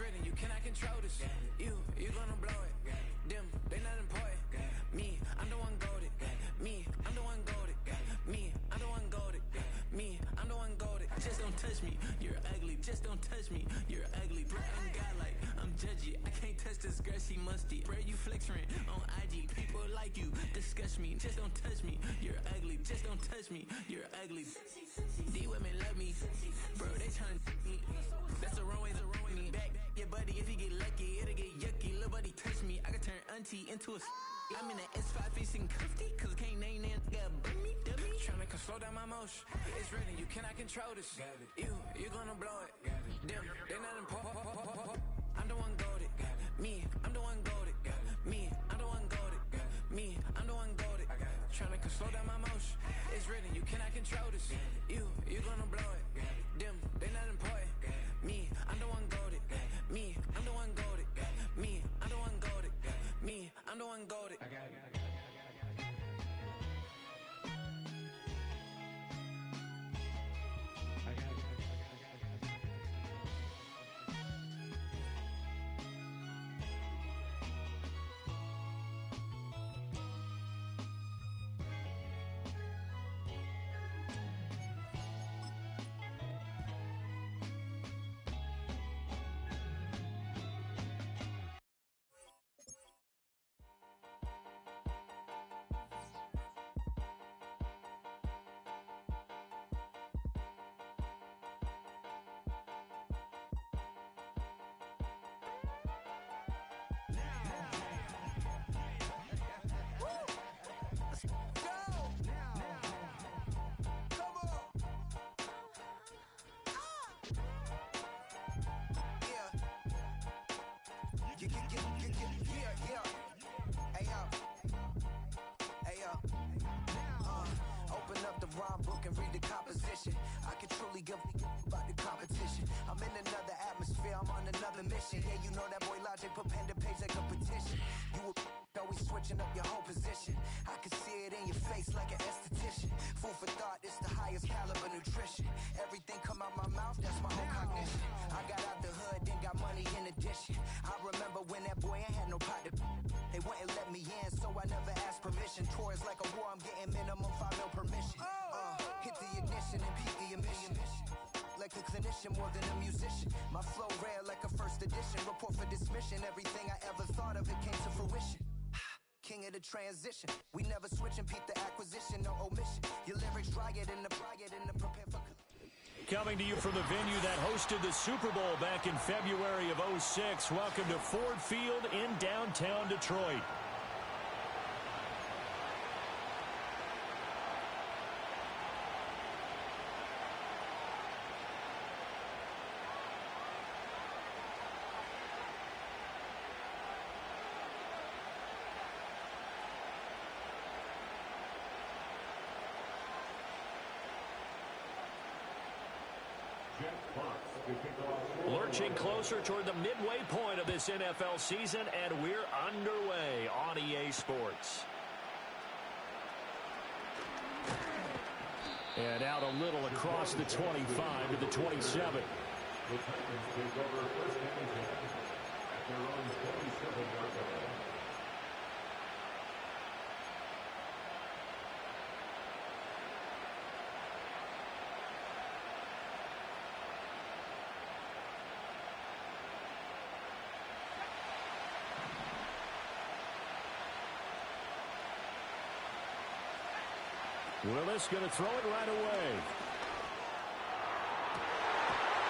written, you cannot control this. You gonna blow it. Them, they not important. Me, I'm the one goated. Me, I'm the one goated. Me, I'm the one goated. Me, I'm the one goated. Just don't touch me, you're ugly. Just don't touch me, you're ugly. Bro, I'm godlike, I'm judgy. I can't touch this girl, she musty. Bro, you flexing on IG. People like you disgust me. Just don't touch me, you're ugly. Just don't touch me, you're ugly. These women love me, bro, they tryna me. That's the wrong way, back your buddy. If you get lucky, it'll get yucky. Little buddy touch me, I can turn auntie into a I'm in an S5 facing comfy, cause I can't name that dummy. Tryna slow down my motion. It's written, you cannot control this. You gonna blow it. Them, they not important. I'm the one goated. Me, I'm the one goated. Me, I'm the one goated. Me, I'm the one goated. Tryna slow down my motion. It's written, you cannot control this. You gonna blow it. Them, they not important. Me, I'm the one goated. Me, I'm the one goated. Me, I'm the one goated. Me, I'm the one goated. Open up the rhyme book and read the composition. I can truly give about the competition. I'm in another atmosphere, I'm on another mission. Yeah, you know that boy Logic put pen to page like a petition. You always switching up your whole position. I can see it in your face like an esthetician. Food for thought, it's the highest caliber nutrition. Everything come out my mouth, that's my own cognition. I got out the hood, then got money in addition. I remember when that boy ain't had no pot to they wouldn't let me in, so I never asked permission. Tours like a war, I'm getting minimum 5 mil permission. Hit the ignition and beat the emission. Like a clinician more than a musician. My flow rare like a first edition. Report for dismission. Everything I ever thought of, it came to fruition. King of the transition. We never switch and peep the acquisition, no omission. Your lyrics dry it in the prepare for. Coming to you from the venue that hosted the Super Bowl back in February of '06. Welcome to Ford Field in downtown Detroit. Lurching closer toward the midway point of this NFL season, and we're underway on EA Sports. And out a little across the 25 to the 27. The Titans take over first and 10 at their own 27-yard line. Willis going to throw it right away.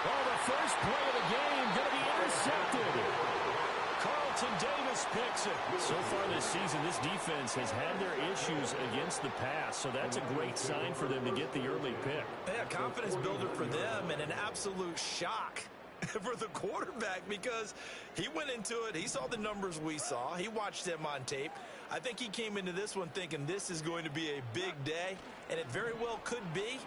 Oh, the first play of the game going to be intercepted. Carlton Davis picks it. So far this season, this defense has had their issues against the pass, so that's a great sign for them to get the early pick. Yeah, confidence builder for them and an absolute shock for the quarterback because he went into it. He saw the numbers we saw. He watched them on tape. I think he came into this one thinking this is going to be a big day, and it very well could be.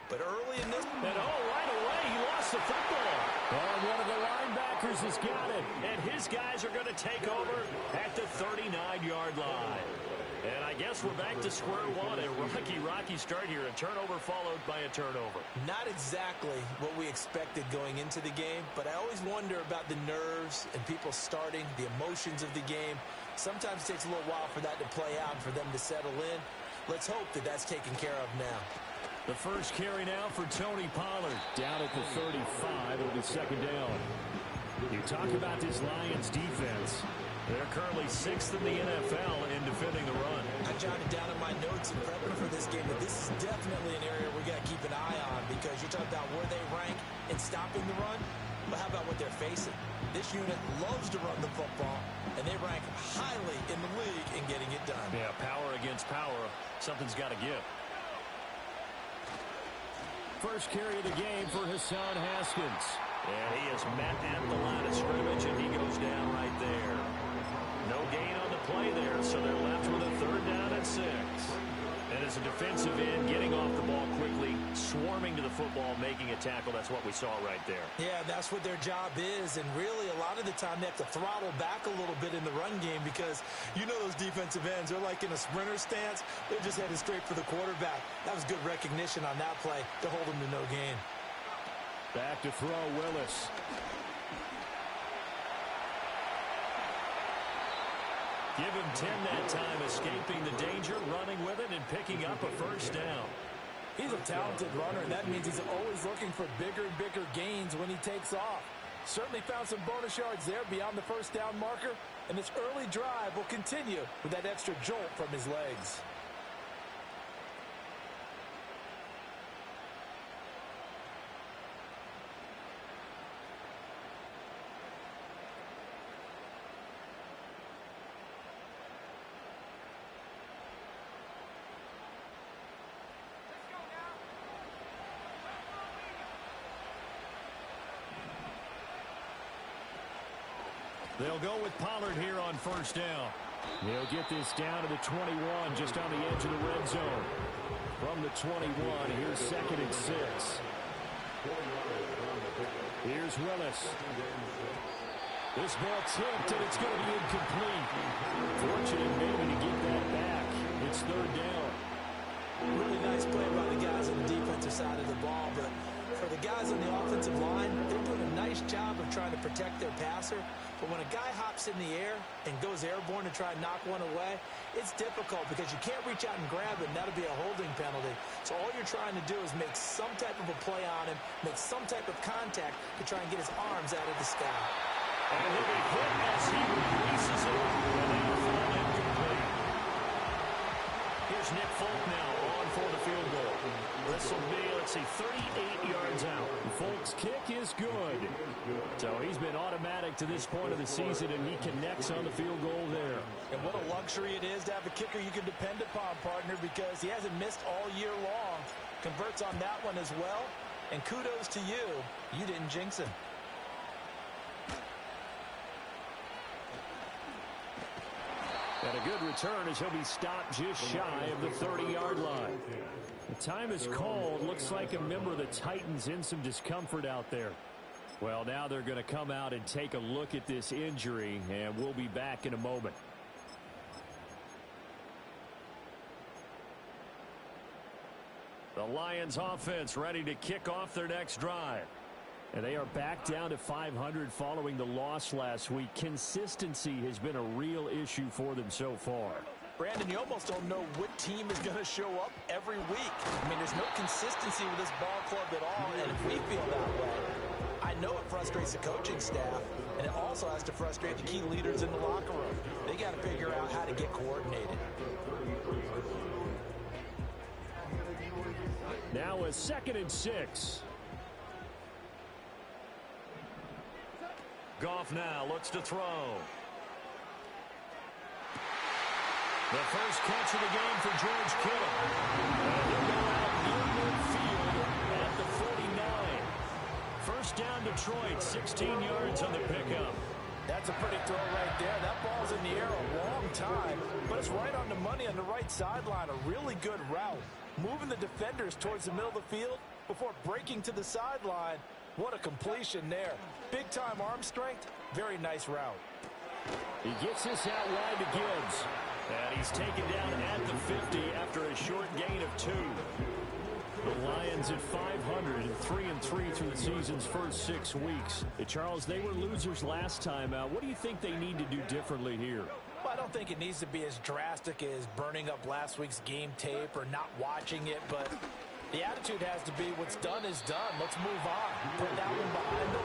But early in this... And right away, he lost the football. And one of the linebackers has got it. And his guys are going to take over at the 39-yard line. And I guess we're back to square one. A rocky start here. A turnover followed by a turnover. Not exactly what we expected going into the game, but I always wonder about the nerves and people starting, the emotions of the game. Sometimes it takes a little while for that to play out and for them to settle in. Let's hope that that's taken care of now. The first carry now for Tony Pollard. Down at the 35. It'll be second down. You talk about this Lions defense. They're currently 6th in the NFL in defending the run. I jotted down in my notes in prepping for this game that this is definitely an area we got to keep an eye on because you're talking about where they rank in stopping the run. But how about what they're facing? This unit loves to run the football, and they rank highly in the league in getting it done. Yeah, power against power. Something's got to give. First carry of the game for Hassan Haskins. And he is met at the line of scrimmage, and he goes down right there. No gain on the play there, so they're left with a third down and 6. And as a defensive end, getting off the ball quickly, swarming to the football, making a tackle, that's what we saw right there. Yeah, that's what their job is, and really a lot of the time they have to throttle back a little bit in the run game because you know those defensive ends, they're like in a sprinter stance. They're just headed straight for the quarterback. That was good recognition on that play to hold them to no gain. Back to throw, Willis. Give him 10 that time, escaping the danger, running with it, and picking up a first down. He's a talented runner, and that means he's always looking for bigger and bigger gains when he takes off. Certainly found some bonus yards there beyond the first down marker, and this early drive will continue with that extra jolt from his legs. They'll go with Pollard here on first down. He'll get this down to the 21, just on the edge of the red zone. From the 21, here's second and 6. Here's Willis. This ball tipped, and it's going to be incomplete. Fortunate maybe to get that back. It's third down. Really nice play by the guys on the defensive side of the ball, but for the guys on the offensive line, they're doing a nice job of trying to protect their passer. But when a guy hops in the air and goes airborne to try and knock one away, it's difficult because you can't reach out and grab him. That'll be a holding penalty. So all you're trying to do is make some type of a play on him, make some type of contact to try and get his arms out of the sky. And he'll be hit as he releases it, and they'll fall incomplete. Here's Nick Folk now on for the field goal. This will be, let's see, 38 yards out. Folk's kick is good. So he's been automatic to this point of the season, and he connects on the field goal there. And what a luxury it is to have a kicker you can depend upon, partner, because he hasn't missed all year long. Converts on that one as well. And kudos to you. You didn't jinx him. And a good return as he'll be stopped just shy of the 30-yard line. The time is called. Looks like a member of the Titans in some discomfort out there. Well, now they're going to come out and take a look at this injury, and we'll be back in a moment. The Lions offense ready to kick off their next drive. And they are back down to 500 following the loss last week. Consistency has been a real issue for them so far. Brandon, you almost don't know what team is going to show up every week. I mean, there's no consistency with this ball club at all, and if we feel that way, I know it frustrates the coaching staff, and it also has to frustrate the key leaders in the locker room. They got to figure out how to get coordinated. Now a 2nd and 6. Goff now looks to throw. The first catch of the game for George Kittle. And he'll go out near midfield at the 49. First down Detroit, 16 yards on the pickup. That's a pretty throw right there. That ball's in the air a long time, but it's right on the money on the right sideline. A really good route. Moving the defenders towards the middle of the field before breaking to the sideline. What a completion there. Big-time arm strength. Very nice route. He gets this out wide to Gibbs. And he's taken down at the 50 after a short gain of 2. The Lions at 500 and 3-3 through the season's first 6 weeks. Hey, Charles, they were losers last time out. What do you think they need to do differently here? Well, I don't think it needs to be as drastic as burning up last week's game tape or not watching it, but the attitude has to be what's done is done. Let's move on. Put that one behind them,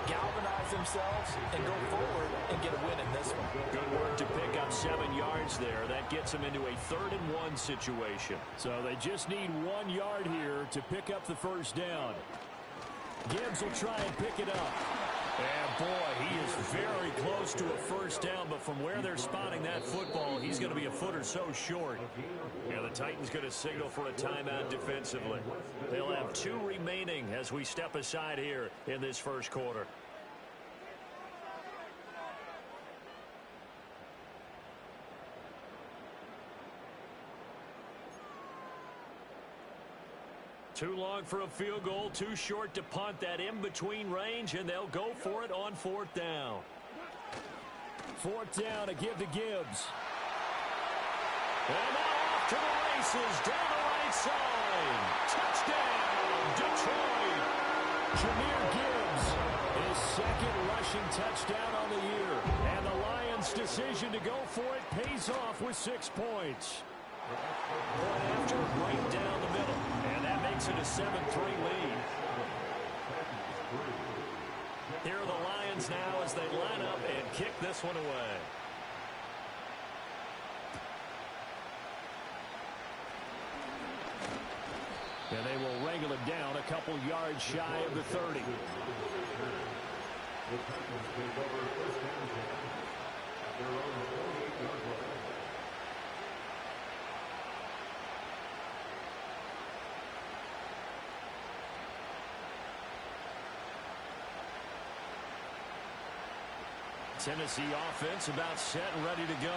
galvanize themselves, and go forward and get a win in this one. Good work to pick up 7 yards there. That gets them into a 3rd-and-1 situation. So they just need 1 yard here to pick up the first down. Gibbs will try and pick it up. And, boy, he is very close to a first down, but from where they're spotting that football, he's going to be a foot or so short. Yeah, the Titans going to signal for a timeout defensively. They'll have 2 remaining as we step aside here in this first quarter. Too long for a field goal, too short to punt. That in-between range, and they'll go for it on 4th down. 4th down, a give to Gibbs. And now off to the races, down the right side. Touchdown, Detroit. Jahmyr Gibbs, his 2nd rushing touchdown on the year. And the Lions' decision to go for it pays off with 6 points. Point after, right down the middle. And that makes it a 7-3 lead. Here are the Lions now as they line up and kick this one away. And they will wrangle it down a couple yards shy of the 30. Tennessee offense about set and ready to go.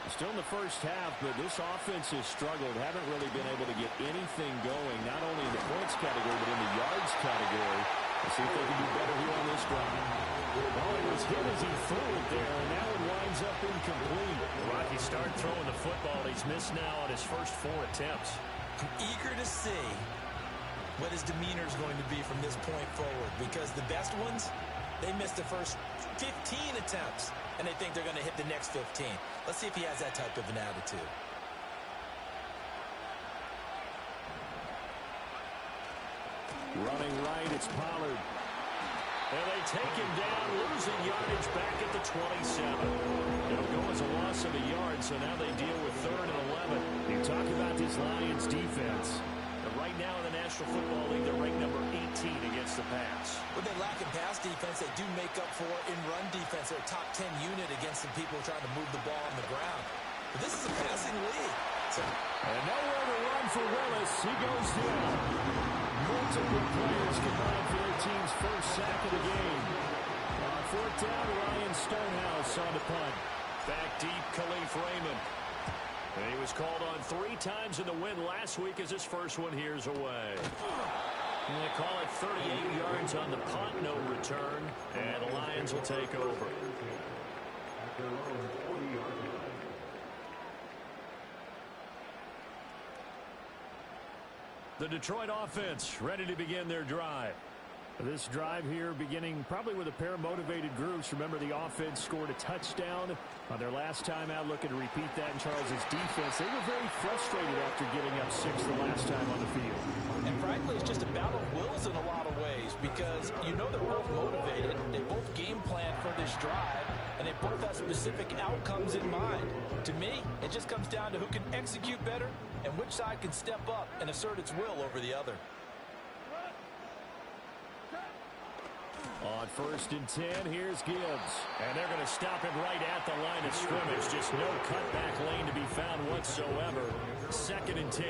Still in the first half, but this offense has struggled. Haven't really been able to get anything going, not only in the points category, but in the yards category. Let's see if they can do better here on this drive. Well, it was hit as he threw it there, and now it winds up incomplete. Rocky started throwing the football. He's missed now on his first 4 attempts. I'm eager to see what his demeanor is going to be from this point forward, because the best ones, they missed the first 15 attempts, and they think they're going to hit the next 15. Let's see if he has that type of an attitude. Running right, it's Pollard. And they take him down, losing yardage back at the 27. It'll go as a loss of a yard, so now they deal with 3rd and 11. You talk about this Lions defense. But right now in the National Football League, they're ranked number 18 against the pass. When they lack in pass defense, they do make up for in run defense. They're a top 10 unit against some people trying to move the ball on the ground. But this is a passing league. And nowhere to run for Willis. He goes down. Multiple players combined for their team's first sack of the game. On 4th down, Ryan Stonehouse on the punt. Back deep, Khalif Raymond. And he was called on 3 times in the win last week as his first one here's away. And they call it 38 yards on the punt, no return. And the Lions will take over. The Detroit offense ready to begin their drive. This drive here beginning probably with a pair of motivated groups. Remember, the offense scored a touchdown on their last time out. Looking to repeat that in Charles's defense. They were very frustrated after giving up 6 the last time on the field. And frankly, it's just a battle of wills in a lot of ways, because you know they're both motivated. They both game plan for this drive, and they both have specific outcomes in mind. To me, it just comes down to who can execute better and which side can step up and assert its will over the other. On 1st and 10, here's Gibbs. And they're going to stop him right at the line of scrimmage. Just no cutback lane to be found whatsoever. 2nd and 10.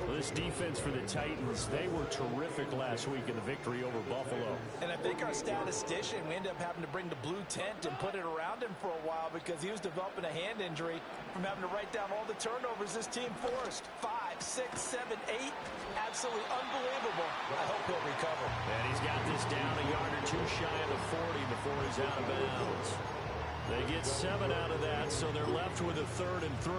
Well, this defense for the Titans, they were terrific last week in the victory over Buffalo. And I think our statistician, we ended up having to bring the blue tent and put it around him for a while because he was developing a hand injury from having to write down all the turnovers this team forced. 5, 6, 7, 8. Absolutely unbelievable. I hope he'll recover. And he's got this down a yard or 2 shy of the 40 before he's out of bounds. They get 7 out of that, so they're left with a 3rd and 3.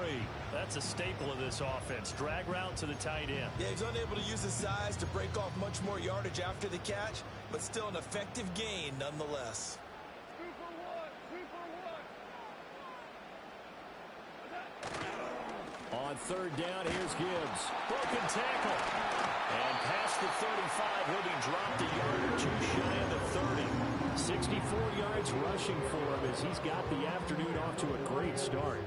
That's a staple of this offense. Drag route to the tight end. Yeah, he's unable to use his size to break off much more yardage after the catch, but still an effective gain nonetheless. On 3rd down, here's Gibbs. Broken tackle. And past the 35, he'll be dropped a yard or 2 shy of the 30. 64 yards rushing for him as he's got the afternoon off to a great start.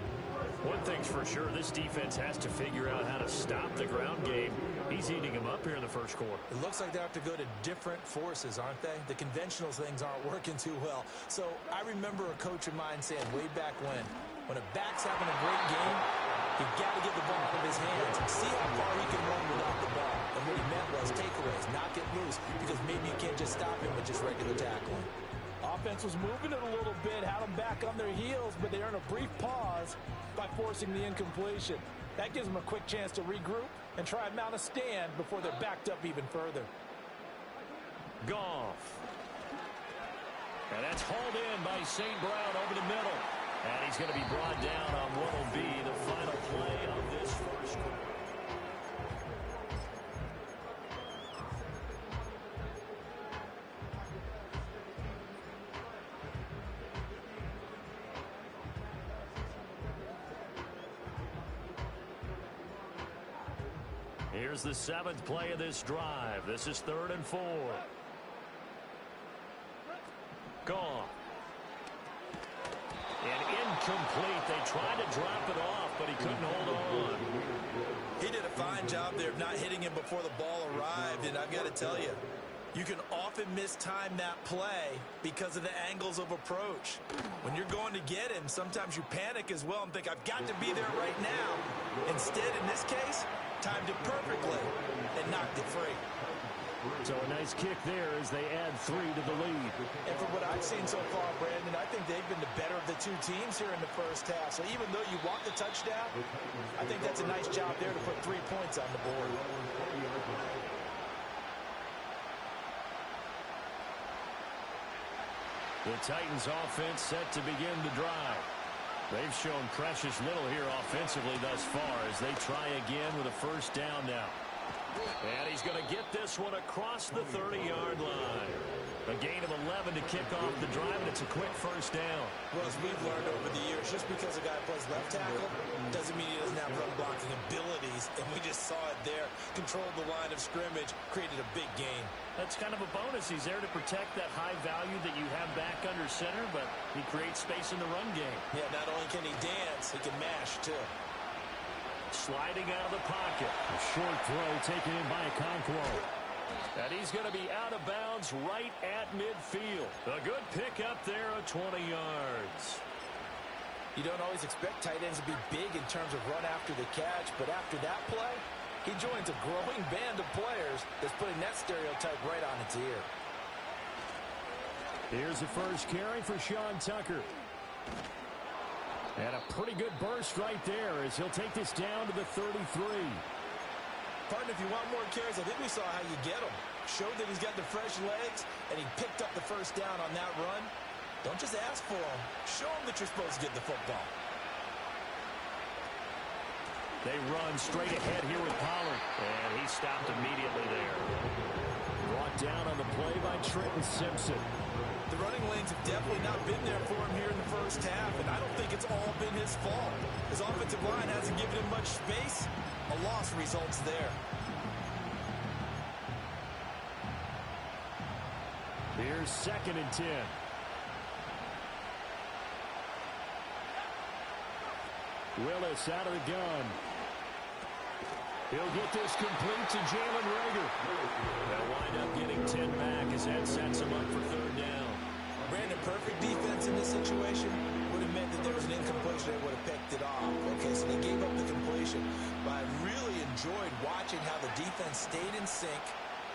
One thing's for sure, this defense has to figure out how to stop the ground game. He's eating him up here in the first quarter. It looks like they have to go to different forces, aren't they? The conventional things aren't working too well. So I remember a coach of mine saying way back when a back's having a great game, you've got to get the ball out of his hands and see how far he can run without the ball. And what he meant was takeaways, knock it loose, because maybe you can't just stop him with just regular tackling. Offense was moving it a little bit, had them back on their heels, but they earn a brief pause by forcing the incompletion. That gives them a quick chance to regroup and try and mount a stand before they're backed up even further. Goff. And that's hauled in by St. Brown over the middle. And he's going to be brought down on what will be the final play of this first quarter. Here's the 7th play of this drive. This is 3rd and 4. Gone. And incomplete. They tried to drop it off, but he couldn't hold on. He did a fine job there of not hitting him before the ball arrived, and I've got to tell you, you can often mistime that play because of the angles of approach. When you're going to get him, sometimes you panic as well and think, I've got to be there right now. Instead, in this case, timed it perfectly and knocked it free. So a nice kick there as they add 3 to the lead. And from what I've seen so far, Brandon, I think they've been the better of the two teams here in the first half. So even though you want the touchdown, I think that's a nice job there to put 3 points on the board. The Titans offense set to begin the drive. They've shown precious little here offensively thus far as they try again with a first down now. And he's going to get this one across the 30-yard line. A gain of 11 to kick off the drive, and it's a quick first down. Well, as we've learned over the years, just because a guy plays left tackle doesn't mean he doesn't have run blocking abilities, and we just saw it there. Controlled the line of scrimmage, created a big gain. That's kind of a bonus. He's there to protect that high value that you have back under center, but he creates space in the run game. Yeah, not only can he dance, he can mash, too. Sliding out of the pocket. A short throw taken in by Okonkwo. And he's going to be out of bounds right at midfield. A good pickup there of 20 yards. You don't always expect tight ends to be big in terms of run after the catch, but after that play, he joins a growing band of players that's putting that stereotype right on its ear. Here's the first carry for Sean Tucker. And a pretty good burst right there as he'll take this down to the 33. Partner, if you want more carries, I think we saw how you get them. Showed that he's got the fresh legs, and he picked up the first down on that run. Don't just ask for them. Show them that you're supposed to get the football. They run straight ahead here with Pollard. And he stopped immediately there. Brought down on the play by Trenton Simpson. The running lanes have definitely not been there for him here in the first half, and I don't think it's all been his fault. His offensive line hasn't given him much space. A loss results there. Here's 2nd and 10. Willis out of the gun. He'll get this complete to Jalen Reagor. They'll wind up getting 10 back as that sets him up for 3rd down. Brandon, perfect defense in this situation would have meant that there was an incompletion that would have picked it off. Okay, so they gave up the completion. But I really enjoyed watching how the defense stayed in sync,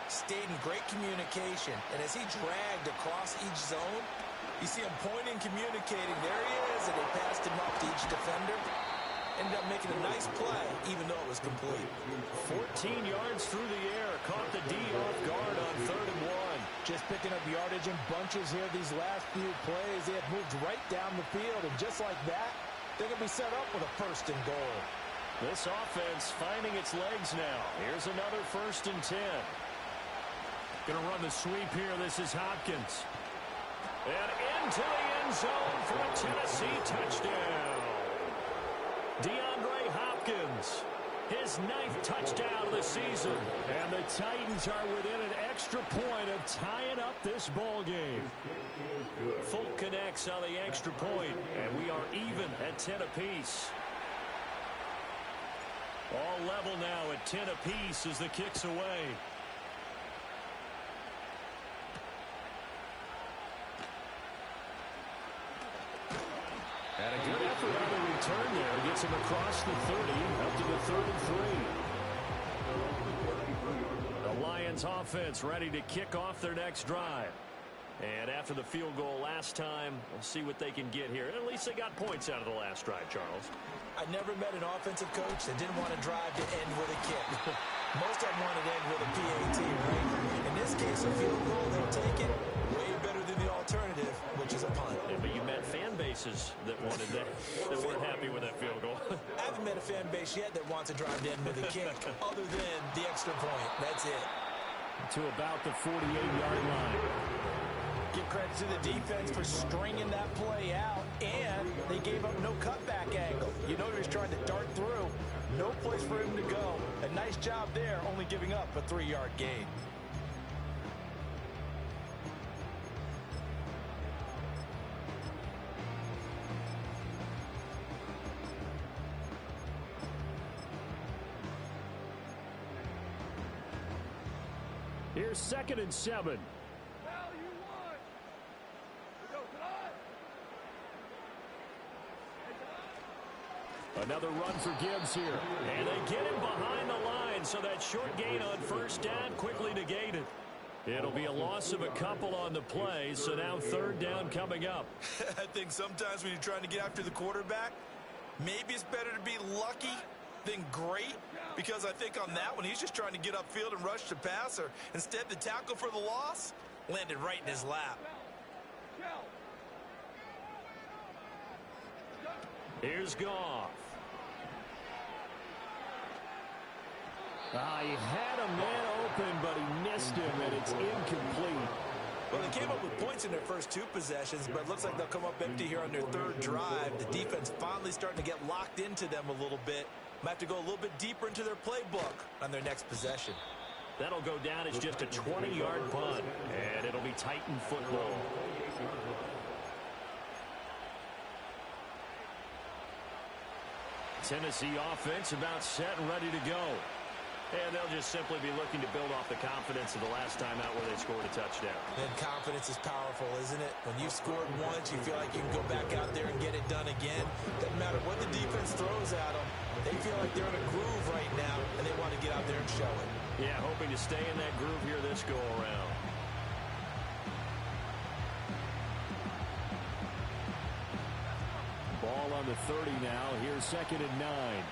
stayed in great communication, and as he dragged across each zone, you see him pointing, communicating. There he is, and they passed him off to each defender. Ended up making a nice play, even though it was complete. 14 yards through the air. Caught the D off guard on 3rd and 1. Just picking up yardage in bunches here these last few plays. They have moved right down the field, and just like that, they're going to be set up with a 1st and goal. This offense finding its legs now. Here's another 1st and 10. Going to run the sweep here. This is Hopkins. And into the end zone for a Tennessee touchdown. DeAndre Hopkins, his 9th touchdown of the season. And the Titans are within an extra point of tying up this ball game. Folk connects on the extra point, and we are even at 10 apiece. All level now at 10 apiece as the kick's away. And a good effort on the return there. Gets him across the 30, up to the 3rd and 3. The Lions offense ready to kick off their next drive. And after the field goal last time, we'll see what they can get here. At least they got points out of the last drive, Charles. I never met an offensive coach that didn't want to drive to end with a kick. Most of them wanted to end with a PAT, right? In this case, a field goal, they'll take it way better than the alternative, which is a punt. Yeah, but you met fan bases that wanted that weren't happy with that field goal. I haven't met a fan base yet that wants to drive to end with a kick, other than the extra point. That's it. To about the 48-yard line. Give credit to the defense for stringing that play out, and they gave up no cutback angle. You know he was trying to dart through. No place for him to go. A nice job there, only giving up a 3-yard gain. Here's 2nd and 7. Another run for Gibbs here. And they get him behind the line, so that short gain on 1st down quickly negated. It'll be a loss of a couple on the play, so now 3rd down coming up. I think sometimes when you're trying to get after the quarterback, maybe it's better to be lucky than great, because I think on that one, he's just trying to get upfield and rush the passer. Instead, the tackle for the loss landed right in his lap. Here's Goff. He had a man open, but he missed him, and it's incomplete. Well, they came up with points in their first 2 possessions, but it looks like they'll come up empty here on their 3rd drive. The defense finally starting to get locked into them a little bit. Might have to go a little bit deeper into their playbook on their next possession. That'll go down as just a 20-yard punt, and it'll be Titan football. Tennessee offense about set and ready to go. And they'll just simply be looking to build off the confidence of the last time out where they scored a touchdown. And confidence is powerful, isn't it? When you've scored once, you feel like you can go back out there and get it done again. Doesn't matter what the defense throws at them. They feel like they're in a groove right now, and they want to get out there and show it. Yeah, hoping to stay in that groove here this go-around. Ball on the 30 now. Here's 2nd and 9.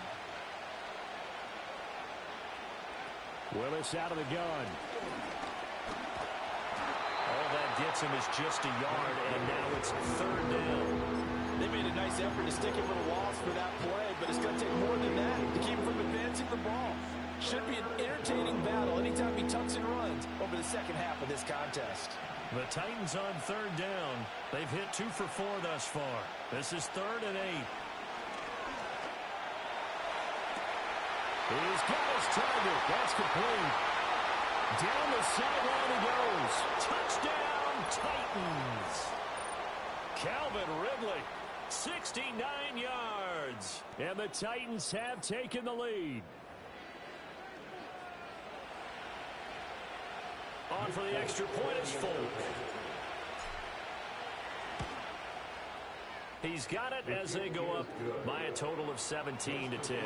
Willis out of the gun. All that gets him is just a yard, and now it's 3rd down. They made a nice effort to stick him with a loss for that play, but it's going to take more than that to keep him from advancing the ball. Should be an entertaining battle anytime he tucks and runs over the second half of this contest. The Titans on 3rd down. They've hit 2 for 4 thus far. This is 3rd and 8. He's got his target. That's complete. Down the sideline he goes. Touchdown, Titans. Calvin Ridley, 69 yards. And the Titans have taken the lead. On for the extra point is Folk. He's got it as they go up by a total of 17 to 10.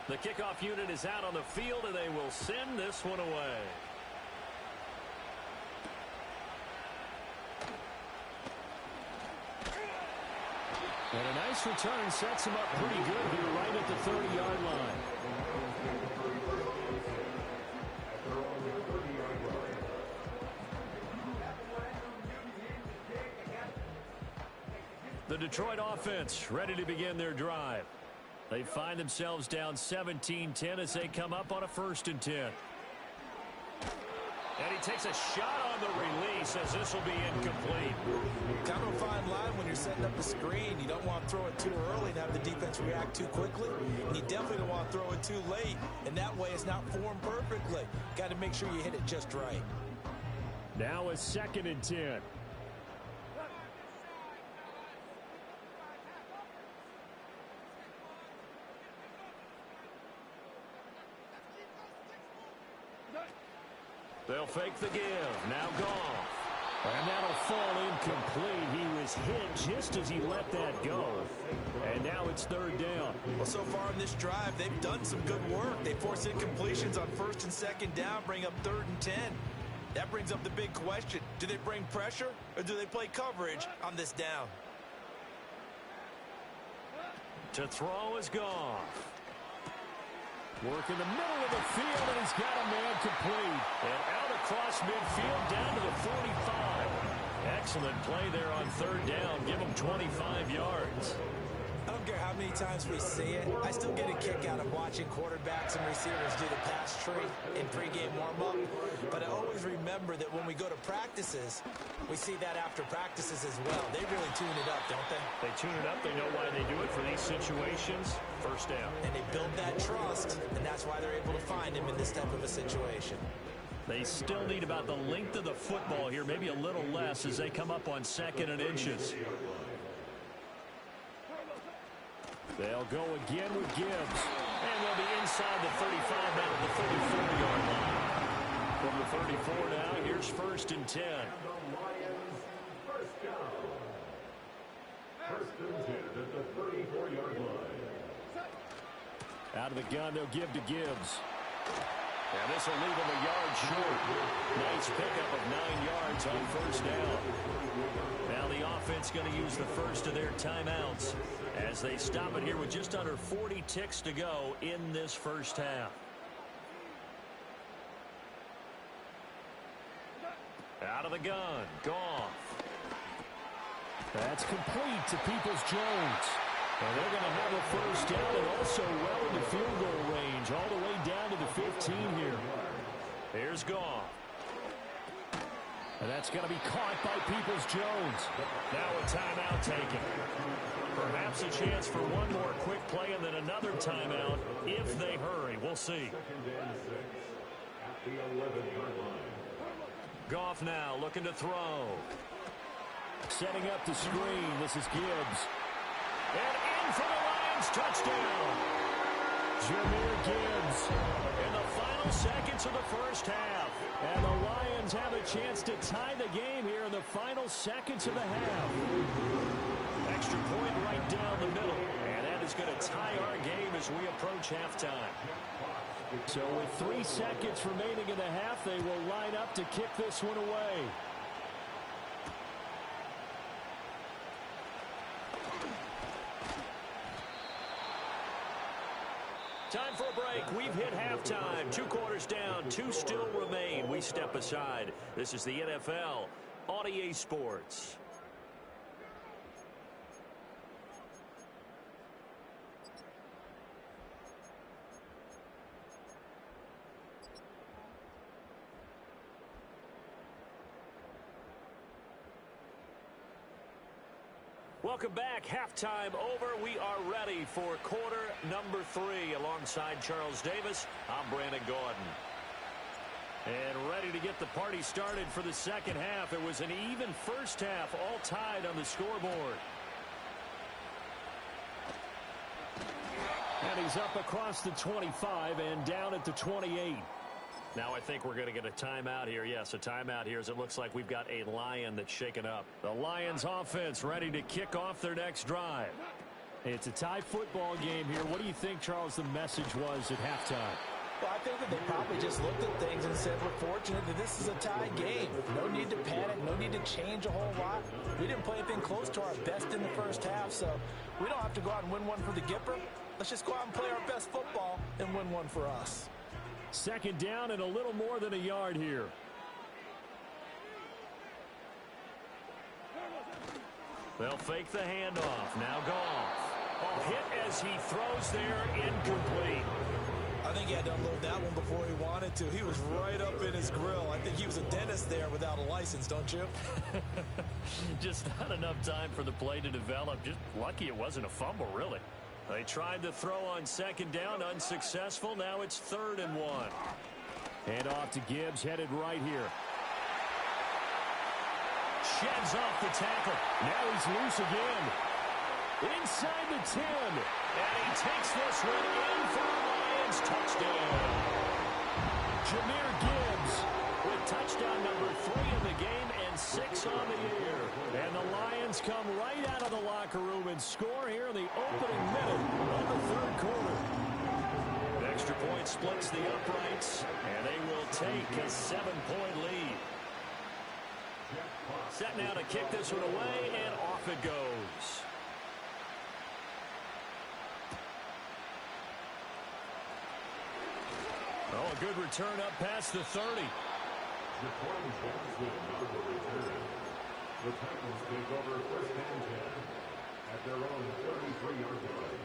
The kickoff unit is out on the field, and they will send this one away. And a nice return sets him up pretty good here right at the 30-yard line. The Detroit offense ready to begin their drive. They find themselves down 17-10 as they come up on a 1st and 10. And he takes a shot on the release as this will be incomplete. Kind of a fine line when you're setting up the screen. You don't want to throw it too early and have the defense react too quickly. And you definitely don't want to throw it too late. And that way it's not formed perfectly. Got to make sure you hit it just right. Now a 2nd and 10. They'll fake the give. Now Goff. And that'll fall incomplete. He was hit just as he let that go. And now it's 3rd down. Well, so far in this drive, they've done some good work. They force incompletions on 1st and 2nd down, bring up 3rd and 10. That brings up the big question. Do they bring pressure or do they play coverage on this down? To throw is Goff. Work in the middle of the field, and he's got a man complete. And out across midfield, down to the 45. Excellent play there on 3rd down. Give him 25 yards. I don't care how many times we see it. I still get a kick out of watching quarterbacks and receivers do the pass tree in pregame warm-up. But I always remember that when we go to practices, we see that after practices as well. They really tune it up, don't they? They tune it up. They know why they do it for these situations. 1st down. And they build that trust, and that's why they're able to find him in this type of a situation. They still need about the length of the football here, maybe a little less as they come up on 2nd and inches. They'll go again with Gibbs. And they'll be inside the 35 out of the 34-yard line. From the 34 now, here's 1st and 10. Out of the gun, they'll give to Gibbs. And this will leave him a yard short. Nice pickup of 9 yards on 1st down. Now the offense going to use the first of their timeouts as they stop it here with just under 40 ticks to go in this 1st half. Out of the gun, Goff. That's complete to Peoples-Jones. And they're going to have a 1st down and also well into field goal range, all the way down to the 15 here. Here's Goff. And that's going to be caught by Peoples-Jones. Now a timeout taken. Perhaps a chance for one more quick play and then another timeout if they hurry. We'll see. Goff now looking to throw. Setting up the screen. This is Gibbs. And in for the Lions, touchdown. Jahmyr Gibbs in the final seconds of the 1st half. And the Lions have a chance to tie the game here in the final seconds of the half. Extra point right down the middle. And that is going to tie our game as we approach halftime. So with 3 seconds remaining in the half, they will line up to kick this one away. Time for a break. We've hit halftime. 2 quarters down. 2 still remain. We step aside. This is the NFL on EA Sports. Welcome back. Halftime over. We are ready for quarter number 3 alongside Charles Davis. I'm Brandon Gordon. And ready to get the party started for the 2nd half. It was an even 1st half, all tied on the scoreboard. And he's up across the 25 and down at the 28. Now I think we're going to get a timeout here. Yes, a timeout here as it looks like we've got a Lion that's shaken up. The Lions offense ready to kick off their next drive. It's a tie football game here. What do you think, Charles, the message was at halftime? Well, I think that they probably just looked at things and said, we're fortunate that this is a tie game. No need to panic, no need to change a whole lot. We didn't play anything close to our best in the first half, so we don't have to go out and win one for the Gipper. Let's just go out and play our best football and win one for us. Second down and a little more than a yard here. They'll fake the handoff. Now Goff. Oh, hit as he throws there, incomplete. I think he had to unload that one before he wanted to. He was right up in his grill. I think he was a dentist there without a license, don't you? Just not enough time for the play to develop. Just lucky it wasn't a fumble, really. They tried to throw on second down, unsuccessful. Now it's 3rd and 1. Hand off to Gibbs, headed right here. Sheds off the tackle. Now he's loose again. Inside the 10. And he takes this one in for a Lions touchdown. Jahmyr Gibbs with touchdown number 3 in the game and 6 on the year. And the Lions come right out of the locker room and score here in the opening minute of the 3rd quarter. Extra point splits the uprights, and they will take a 7-point lead. Set now to kick this one away, and off it goes. Oh, a good return up past the 30. The Titans take over first and 10 at their own 33-yard line.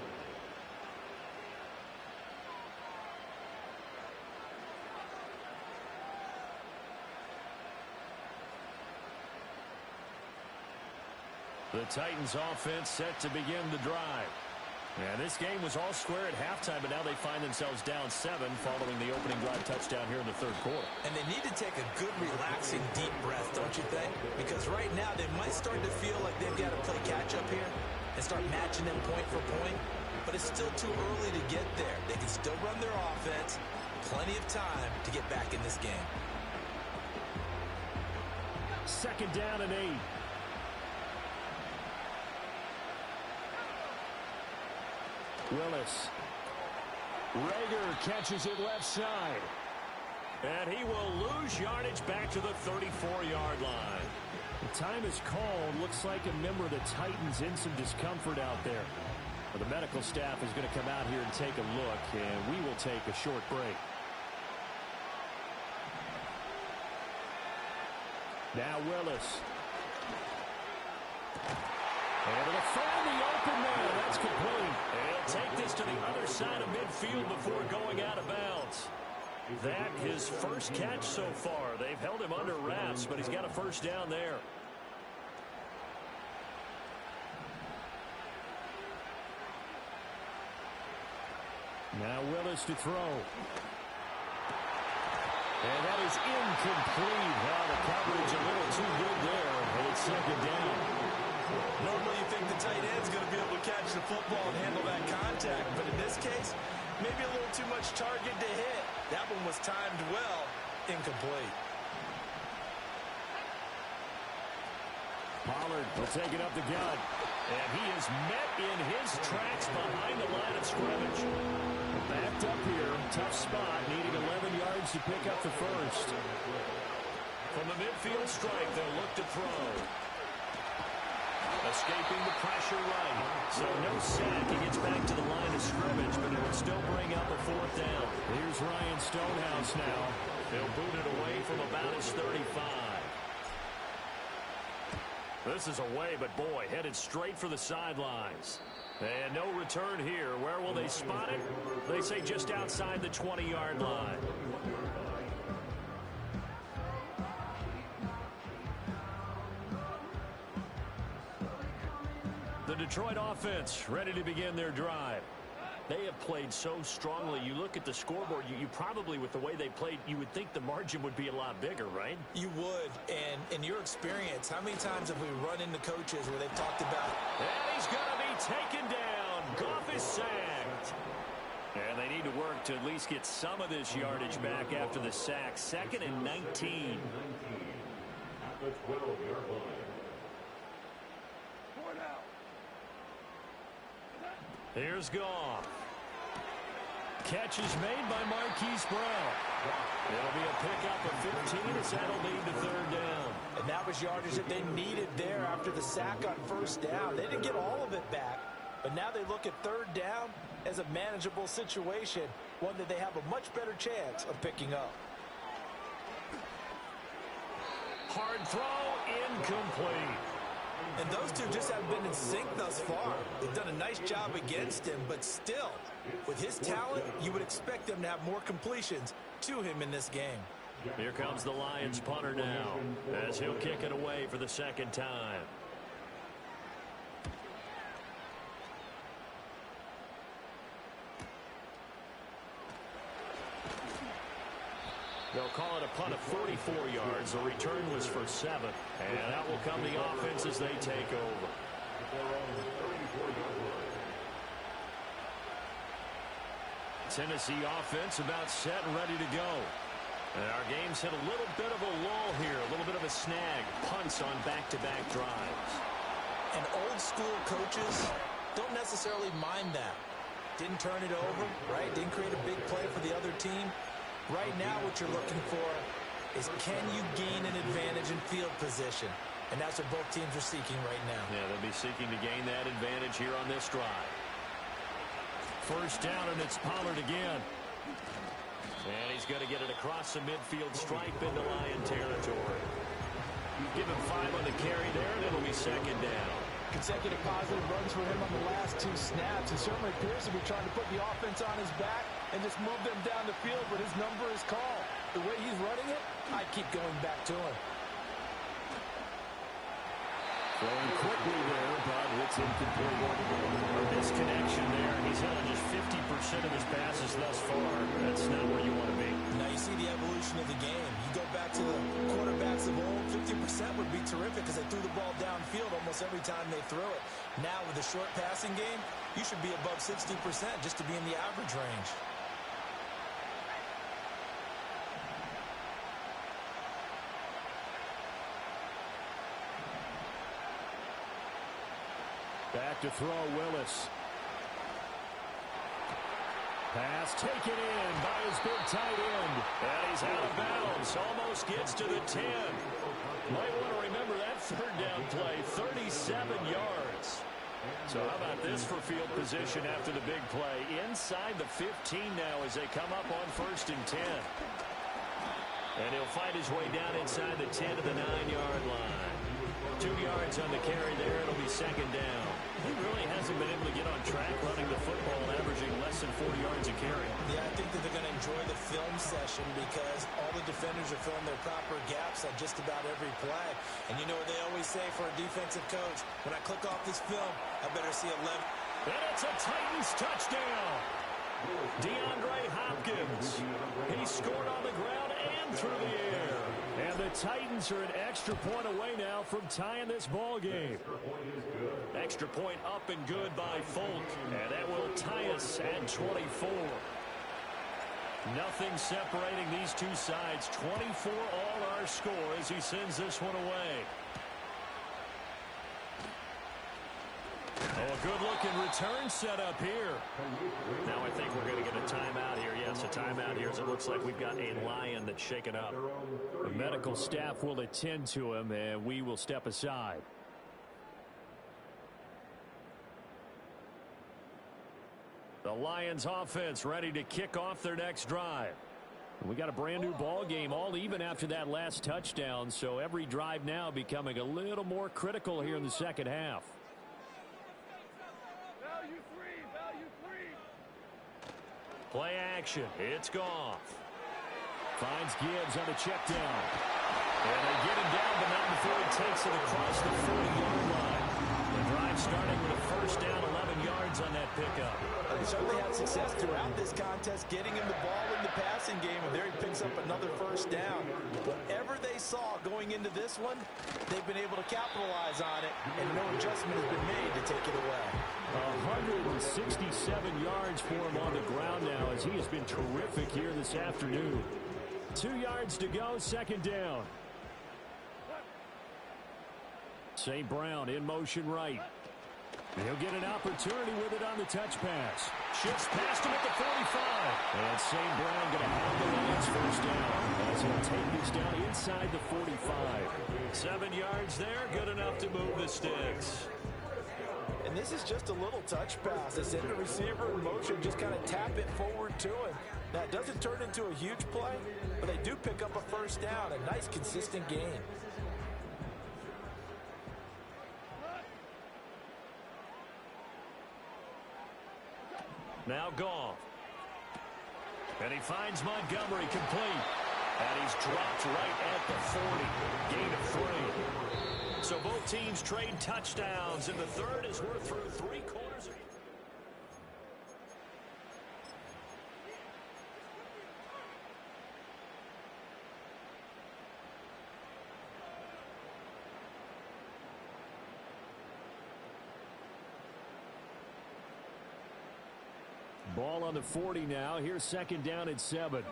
The Titans offense set to begin the drive. And this game was all square at halftime, but now they find themselves down 7 following the opening drive touchdown here in the 3rd quarter. And they need to take a good, relaxing, deep breath, don't you think? Because right now they might start to feel like they've got to play catch-up here and start matching them point for point. But it's still too early to get there. They can still run their offense. Plenty of time to get back in this game. Second down and 8. Willis. Rager catches it left side. And he will lose yardage back to the 34-yard line. The time is called. Looks like a member of the Titans in some discomfort out there. Well, the medical staff is going to come out here and take a look, and we will take a short break. Now Willis. And it'll find the open man. That's complete. And he'll take this to the other side of midfield before going out of bounds. That his first catch so far. They've held him under wraps, but he's got a first down there. Now Willis to throw. And that is incomplete. Well, the coverage a little too good there. And it's second down. Normally you think the tight end's going to be able to catch the football and handle that contact, but in this case, maybe a little too much target to hit. That one was timed well, incomplete. Pollard will take it up the gut. And he is met in his tracks behind the line of scrimmage. Backed up here, tough spot, needing 11 yards to pick up the first. From the midfield strike, they'll look to throw. Escaping the pressure right. So no sack. He gets back to the line of scrimmage, but it would still bring up a 4th down. Here's Ryan Stonehouse now. They'll boot it away from about his 35. This is away, but boy, headed straight for the sidelines. And no return here. Where will they spot it? They say just outside the 20-yard line. The Detroit offense ready to begin their drive. They have played so strongly. You look at the scoreboard, you probably, with the way they played, you would think the margin would be a lot bigger, right? You would. And in your experience, how many times have we run into coaches where they've talked about... And he's going to be taken down. Goff is sacked. And they need to work to at least get some of this yardage back after the sack. 2nd and 19. At the 12-yard line. Here's Goff. Catch is made by Marquise Brown. It'll be a pickup of 15 as that'll lead to third down. And that was yardage that they needed there after the sack on first down. They didn't get all of it back, but now they look at third down as a manageable situation, one that they have a much better chance of picking up. Hard throw, incomplete. And those two just haven't been in sync thus far. They've done a nice job against him, but still, with his talent, you would expect them to have more completions to him in this game. Here comes the Lions punter now, as he'll kick it away for the second time. They'll call it a punt of 44 yards. The return was for 7. And out will come the offense as they take over. Tennessee offense about set and ready to go. And our game's hit a little bit of a lull here, a little bit of a snag. Punts on back-to-back drives. And old school coaches don't necessarily mind that. Didn't turn it over, right? Didn't create a big play for the other team. Right now what you're looking for is, can you gain an advantage in field position? And that's what both teams are seeking right now. Yeah, they'll be seeking to gain that advantage here on this drive. First down, and it's Pollard again. And he's going to get it across the midfield stripe into Lion territory. Give him 5 on the carry there, and it'll be second down. Consecutive positive runs for him on the last 2 snaps. He certainly appears to be trying to put the offense on his back and just move them down the field, but his number is called. The way he's running it, I keep going back to him. Throwing quickly there, but it's incomplete. A disconnection there. He's hit on just 50% of his passes thus far. That's not where you want to be. Now you see the evolution of the game. You go back to the quarterbacks of old, 50% would be terrific because they threw the ball downfield almost every time they threw it. Now with the short passing game, you should be above 60% just to be in the average range. Back to throw, Willis. Pass taken in by his big tight end. And he's out of bounds. Almost gets to the 10. Might want to remember that third down play. 37 yards. So how about this for field position after the big play? Inside the 15 now as they come up on 1st and 10. And he'll find his way down inside the 10 to the 9-yard line. 2 yards on the carry there. It'll be second down. He really hasn't been able to get on track running the football, averaging less than 40 yards a carry. Yeah, I think that they're going to enjoy the film session because all the defenders are filling their proper gaps on just about every play. And you know what they always say for a defensive coach? When I click off this film, I better see 11. And it's a Titans touchdown. DeAndre Hopkins. He scored on the ground and through the air. And the Titans are an extra point away now from tying this ball game. Extra point up and good by Folk. And that will tie us at 24. Nothing separating these two sides. 24 all our score as he sends this one away. Oh, a good-looking return set up here. Now I think we're going to get a timeout here. Yes, a timeout here as it looks like we've got a Lion that's shaken up. The medical staff will attend to him, and we will step aside. The Lions offense ready to kick off their next drive. We got a brand new ball game, all even after that last touchdown, so every drive now becoming a little more critical here in the second half. Play action. It's Goff. Finds Gibbs on the check down. And they get him down, but not before he takes it across the 40-yard line. The drive starting with a first down, 11 yards on that pickup. They certainly had success throughout this contest, getting him the ball in the passing game, and there he picks up another first down. Whatever they saw going into this one, they've been able to capitalize on it, and no adjustment has been made to take it away. 167 yards for him on the ground now as he has been terrific here this afternoon. 2 yards to go, second down. St. Brown in motion right. He'll get an opportunity with it on the touch pass. Shifts past him at the 45. And St. Brown going to have the Lions first down as he'll take this down inside the 45. 7 yards there, good enough to move the sticks. And this is just a little touch pass. They send the receiver in motion, just kind of tap it forward to him. Now, it doesn't turn into a huge play, but they do pick up a first down. A nice, consistent gain. Now Goff. And he finds Montgomery complete. And he's dropped right at the 40. Gain of 3. So both teams trade touchdowns, and the third as we're through 3 quarters. Ball on the 40 now. Here's second down at 7.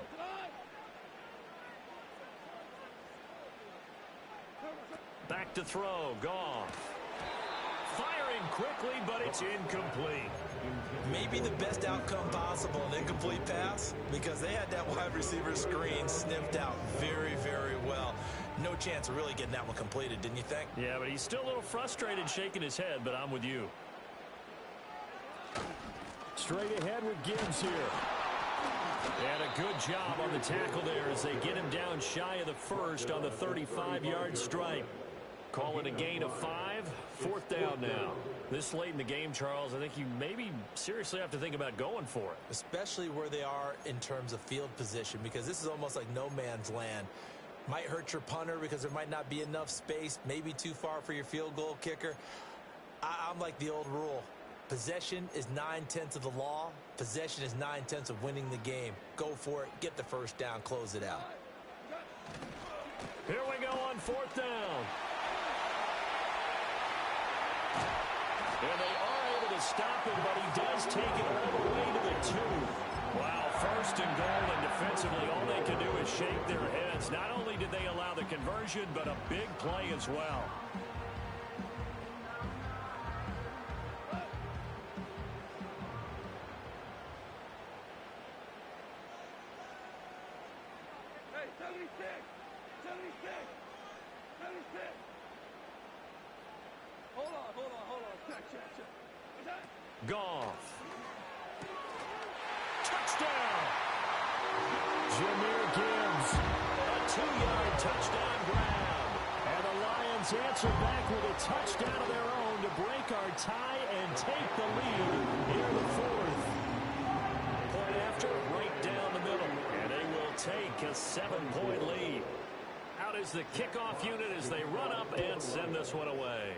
Back to throw. Goff. Firing quickly, but it's incomplete. Maybe the best outcome possible, an incomplete pass, because they had that wide receiver screen sniffed out very, very well. No chance of really getting that one completed, didn't you think? Yeah, but he's still a little frustrated, shaking his head, but I'm with you. Straight ahead with Gibbs here. And a good job on the tackle there as they get him down shy of the first on the 35-yard stripe. Call it a gain of 5. 4th down now. This late in the game, Charles, I think you maybe seriously have to think about going for it. Especially where they are in terms of field position, because this is almost like no man's land. Might hurt your punter because there might not be enough space, maybe too far for your field goal kicker. I'm like the old rule. Possession is 9/10 of the law. Possession is 9/10 of winning the game. Go for it. Get the first down. Close it out. Here we go on 4th down. And they are able to stop him, but he does take it all the way to the 2. Wow, 1st and goal, and defensively all they can do is shake their heads. Not only did they allow the conversion, but a big play as well. Goff. Touchdown. Jahmyr Gibbs. A 2-yard touchdown grab. And the Lions answer back with a touchdown of their own to break our tie and take the lead here in the 4th. Point after, right down the middle. And they will take a 7-point lead. Out is the kickoff unit as they run up and send this one away.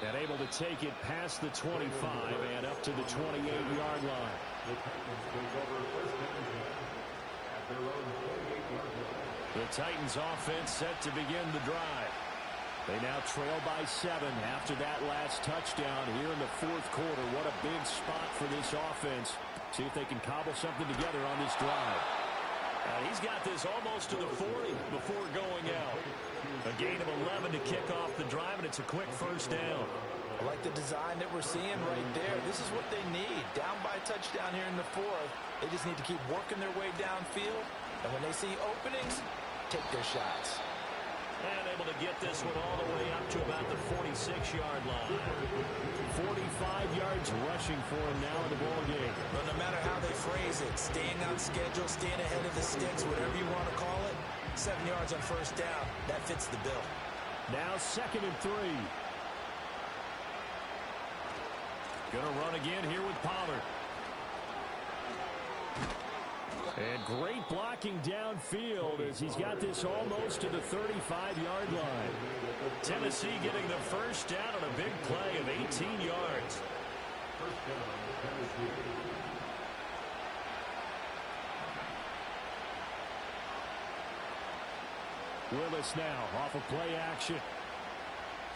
And able to take it past the 25 and up to the 28-yard line. The Titans offense set to begin the drive. They now trail by 7 after that last touchdown here in the 4th quarter. What a big spot for this offense. See if they can cobble something together on this drive. He's got this almost to the 40 before going out. A gain of 11 to kick off the drive, and it's a quick first down. I like the design that we're seeing right there. This is what they need. Down by a touchdown here in the 4th. They just need to keep working their way downfield. And when they see openings, take their shots. And able to get this one all the way up to about the 46-yard line. 45 yards rushing for him now in the ball game. But no matter how they phrase it, staying on schedule, staying ahead of the sticks, whatever you want to call it, 7 yards on first down, that fits the bill. Now 2nd and 3. Gonna run again here with Pollard. And great blocking downfield as he's got this almost to the 35-yard line. Tennessee getting the first down on a big play of 18 yards. Willis now off of play action.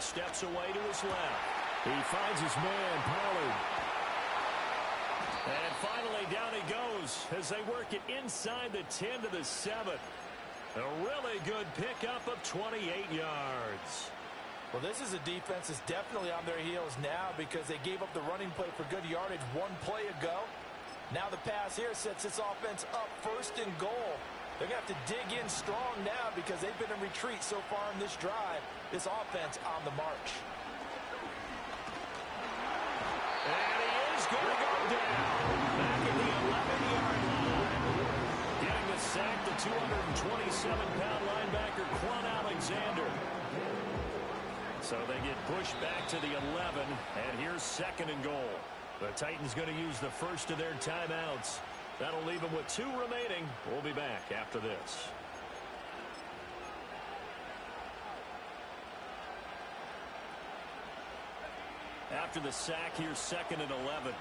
Steps away to his left. He finds his man, Pollard. And finally, down he goes as they work it inside the 10 to the 7. A really good pickup of 28 yards. Well, this is a defense that's definitely on their heels now because they gave up the running play for good yardage one play ago. Now the pass here sets this offense up first and goal. They're going to have to dig in strong now because they've been in retreat so far in this drive. This offense on the march. And he is going to go down. Back at the 11-yard line. Getting the sack, the 227-pound linebacker, Quan Alexander. So they get pushed back to the 11, and here's second and goal. The Titans going to use the first of their timeouts. That'll leave them with 2 remaining. We'll be back after this. After the sack, here's second and 11.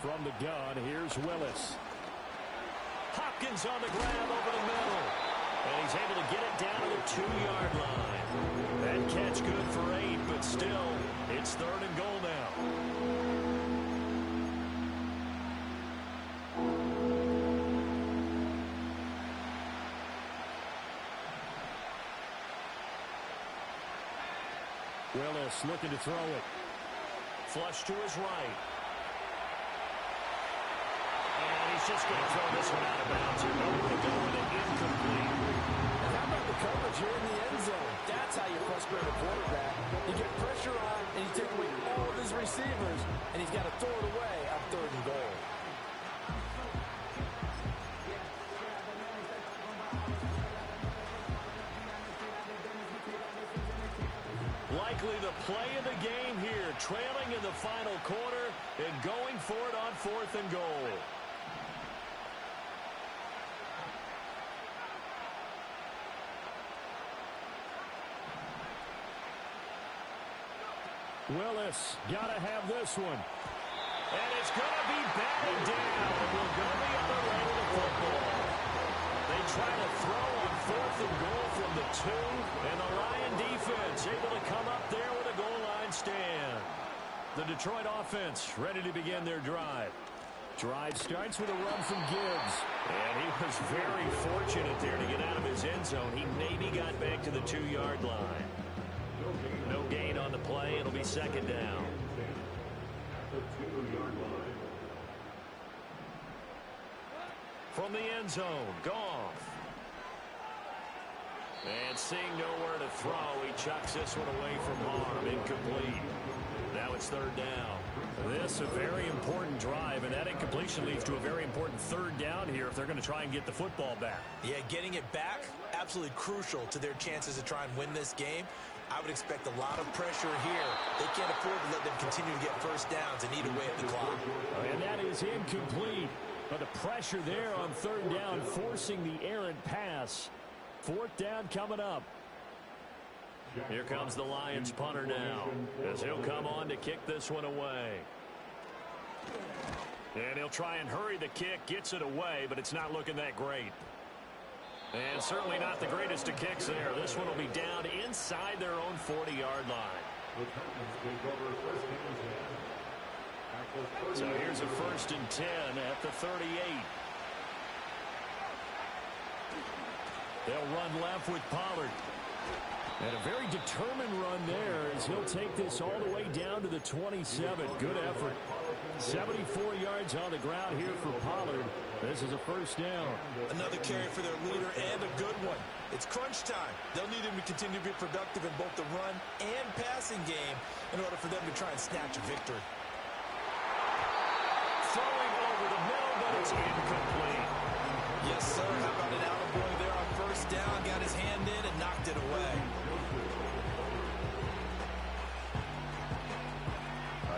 From the gun, here's Willis. Hopkins on the grab over the middle. And he's able to get it down to the 2-yard line. That catch good for 8, but still, it's third and goal now. Willis looking to throw it. Flush to his right. And he's just going to throw this one out of bounds. You're going to go with it incomplete. And how about the coverage here in the end zone? That's how you frustrate a quarterback. You get pressure on, and you take away all of his receivers, and he's got to throw it away on third and goal. Likely the play of the game here, trailing in the final quarter and going for it on fourth and goal. Willis, got to have this one. And it's going to be batted down. It will go the other way to the football. They try to throw on fourth and goal from the 2, and the Lion defense able to come up there with a goal line stand. The Detroit offense ready to begin their drive. Drive starts with a run from Gibbs. And he was very fortunate there to get out of his end zone. He maybe got back to the 2-yard line. No gain on the play. It'll be second down. From the end zone, Goff. And seeing nowhere to throw, he chucks this one away from harm. Incomplete. Now it's third down. This a very important drive, and that incompletion leads to a very important third down here if they're going to try and get the football back. Yeah, getting it back, absolutely crucial to their chances to try and win this game. I would expect a lot of pressure here. They can't afford to let them continue to get first downs and eat away at the clock. And that is incomplete. But the pressure there on third down, forcing the errant pass. Fourth down coming up. Here comes the Lions punter now, as he'll come on to kick this one away. And he'll try and hurry the kick, gets it away, but it's not looking that great. And certainly not the greatest of kicks there. This one will be down inside their own 40-yard line. So here's a 1st and 10 at the 38. They'll run left with Pollard. And a very determined run there as he'll take this all the way down to the 27. Good effort. 74 yards on the ground here for Pollard. This is a first down. Another carry for their leader and a good one. It's crunch time. They'll need him to continue to be productive in both the run and passing game in order for them to try and snatch a victory. Throwing over the middle, but it's incomplete. Yes, sir. How about an attaboy there on first down? Got his hand in and knocked it away.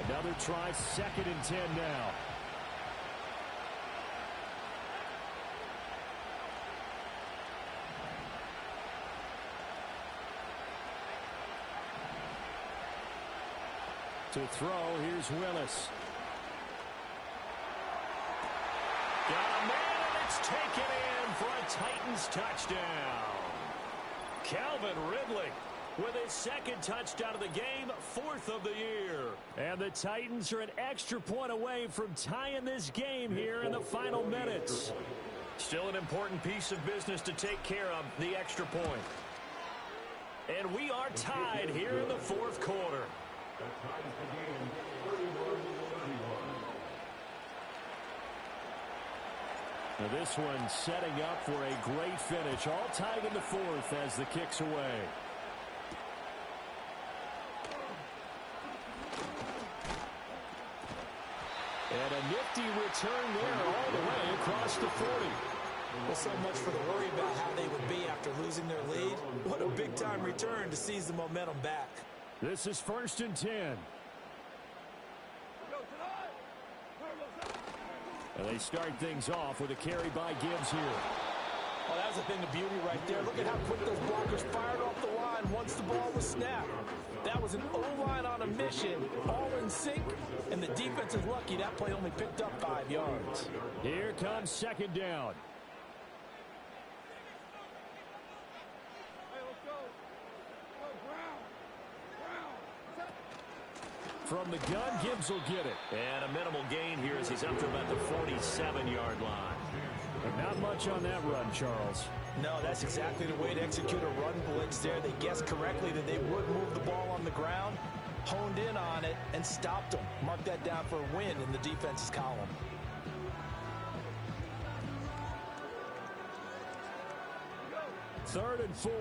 Another try, 2nd and 10 now. To throw, here's Willis. Got a man, and it's taken in for a Titans touchdown. Calvin Ridley with his second touchdown of the game, 4th of the year. And the Titans are an extra point away from tying this game here in the final minutes. Still an important piece of business to take care of, the extra point. And we are tied here in the 4th quarter. Now this one setting up for a great finish. All tied in the 4th as the kick's away. And a nifty return there all the way across the 40. Well, so much for the worry about how they would be after losing their lead. What a big-time return to seize the momentum back. This is 1st and 10. And they start things off with a carry by Gibbs here. Oh, that was a thing of beauty right there. Look at how quick those blockers fired off the line once the ball was snapped. That was an O-line on a mission, all in sync, and the defense is lucky that play only picked up 5 yards. Here comes 2nd down. From the gun, Gibbs will get it. And a minimal gain here as he's up to about the 47-yard line. And not much on that run, Charles. No, that's exactly the way to execute a run blitz there. They guessed correctly that they would move the ball on the ground, honed in on it, and stopped them. Mark that down for a win in the defense's column. Third and 4.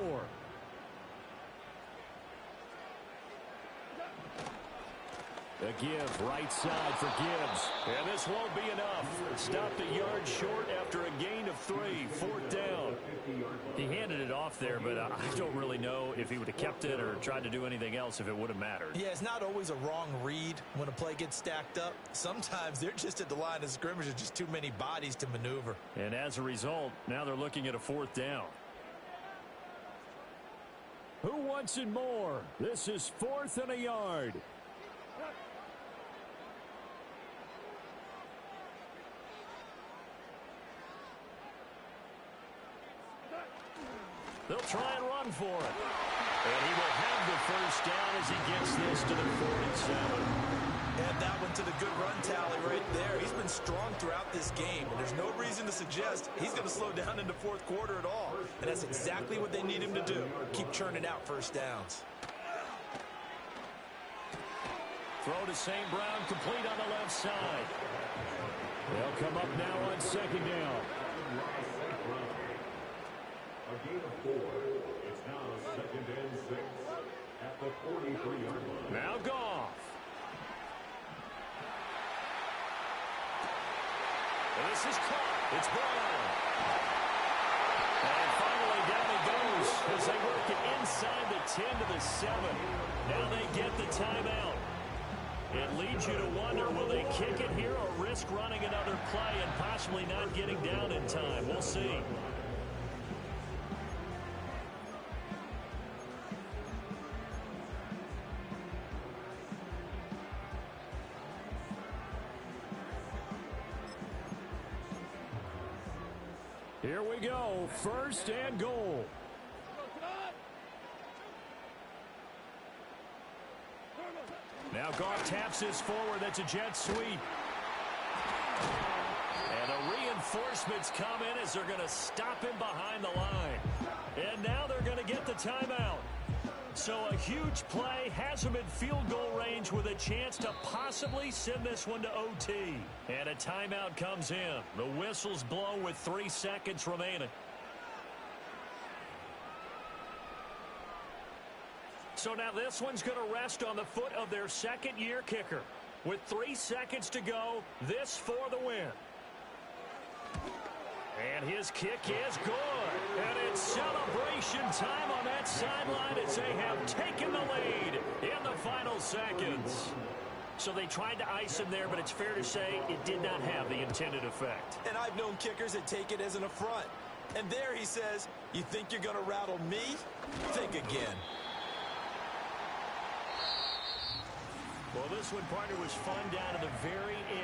A give, right side for Gibbs. And this won't be enough. Stopped a yard short after a gain of 3. 4th down. He handed it off there, but I don't really know if he would have kept it or tried to do anything else if it would have mattered. Yeah, it's not always a wrong read when a play gets stacked up. Sometimes they're just at the line of scrimmage with just too many bodies to maneuver. And as a result, now they're looking at a 4th down. Who wants it more? This is 4th and a yard. They'll try and run for it. And he will have the 1st down as he gets this to the 47. And that one to the good run tally right there. He's been strong throughout this game, and there's no reason to suggest he's going to slow down in the 4th quarter at all. And that's exactly what they need him to do. Keep churning out 1st downs. Throw to St. Brown, complete on the left side. They'll come up now on 2nd down. A gain of 4. It's now 2nd and 6 at the 43-yard line. Now Goff. This is caught. It's Brown. And finally down he goes as they work it inside the 10 to the 7. Now they get the timeout. It leads you to wonder, will they kick it here or risk running another play and possibly not getting down in time? We'll see. Here we go, 1st and goal. Now Goff taps this forward. That's a jet sweep. And the reinforcements come in as they're going to stop him behind the line. And now they're going to get the timeout. So a huge play has him in field goal range with a chance to possibly send this one to OT. And a timeout comes in. The whistle's blown with 3 seconds remaining. So now this one's going to rest on the foot of their 2nd-year kicker. With 3 seconds to go, this for the win. And his kick is good. And it's celebration time on that sideline as they have taken the lead in the final seconds. So they tried to ice him there, but it's fair to say it did not have the intended effect. And I've known kickers that take it as an affront. And there he says, you think you're going to rattle me? Think again. Well, this one, partner, was fun down to the very end.